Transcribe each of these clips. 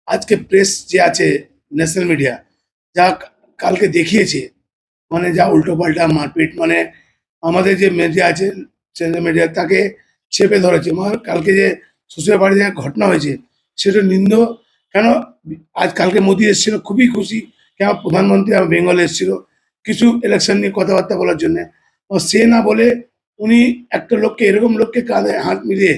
আজকে প্রেস যে আছে ন্যাশনাল মিডিয়া যা কালকে দেখিয়েছে, মানে যা উল্টোপাল্টা মারপিট, মানে আমাদের যে মিডিয়া আছে চ্যানেল মিডিয়া তাকে চেপে ধরেছে। মানে কালকে যে শ্বশুরের যে ঘটনা হয়েছে সেটা কেন আজ কালকে মোদি এসেছিল, খুবই খুশি। কেন প্রধানমন্ত্রী আমার বেঙ্গলে এসেছিল কিছু ইলেকশন নিয়ে কথাবার্তা বলার জন্য। সে না বলে উনি একটা লোককে, এরকম লোককে কাঁধে হাত মিলিয়ে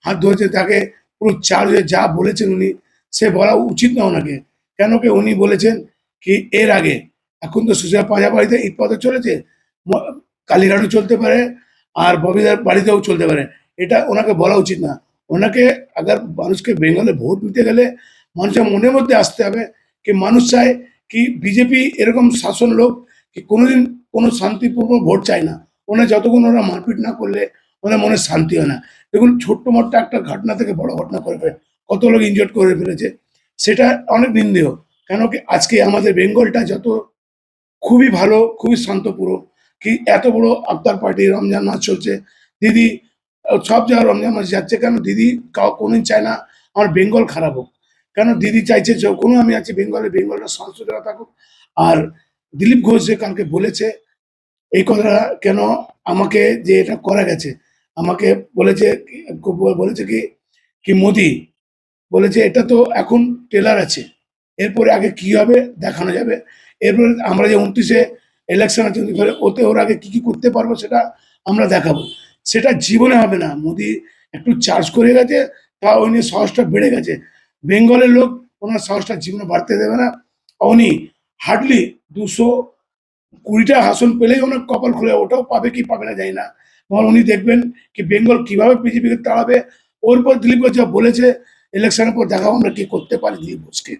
হাত ধরেছে, তাকে পুরো চার্জে যা বলেছেন উনি, সে বলা উচিত না ওনাকে। কেন কি উনি বলেছেন কি এর আগে, এখন তো সুজা পাঁজাবাড়িতে ঈদ পথে চলেছে, কালীঘাটও চলতে পারে আর ববিদার বাড়িতেও চলতে পারে। এটা ওনাকে বলা উচিত না। ওনাকে আগার মানুষকে বেঙ্গলে ভোট দিতে গেলে মানুষের মনের মধ্যে আসতে হবে কি মানুষ চায় কি বিজেপি এরকম শাসন লোক কি কোনোদিন কোনো শান্তিপূর্ণ ভোট চায় না। ওনার যতক্ষণ ওরা মারপিট না করলে ওনার মনে শান্তি হয় না। দেখুন ছোট্ট মোট্ট একটা ঘটনা থেকে বড় ঘটনা করে ফেলে, কত লোক ইনজোর্ড করে ফেলেছে, সেটা অনেক নিন্দেয়। কেন কি আজকে আমাদের বেঙ্গলটা যত খুবই ভালো, খুবই শান্তপুরো। কি এত বড় আফতার পার্টি, রমজান মাস চলছে। দিদি সব জায়গায় রমজান মাস যাচ্ছে কেন? দিদি কোনোদিন চায় না আমার বেঙ্গল খারাপ হোক। কেন দিদি চাইছে যখনও আমি আছি বেঙ্গলে, বেঙ্গলটা সংস্কৃতিটা থাকুক। আর দিলীপ ঘোষ যে কালকে বলেছে এই কথাটা, কেন আমাকে যে এটা করা গেছে, আমাকে বলেছে বলেছে কি, কি মোদি বলেছে এটা তো এখন ট্রেলার আছে, এরপরে আগে কি হবে দেখানো যাবে। এরপরে আমরা যে 29-এ ইলেকশন আছে, ওতে ওর আগে কি করতে পারবো সেটা আমরা দেখাবো। সেটা জীবনে হবে না। মোদি একটু চার্জ করে গেছে, তা ওই নিয়ে সাহসটা বেড়ে গেছে। বেঙ্গলের লোক ওনার সাহসটা জীবনে বাড়তে দেবে না। উনি হার্ডলি 220টা আসন পেলেই ওনার কপাল খুলে, ওটাও পাবে কি পাবে না জানি না। উনি দেখবেন কি বেঙ্গল কিভাবে বিজেপিকে তাড়াবে। ওর পর দিলীপ ঘোষ যা বলেছে ইলেকশনের পর দেখাবো আমরা কি করতে পারি দিলীপ ঘোষকে।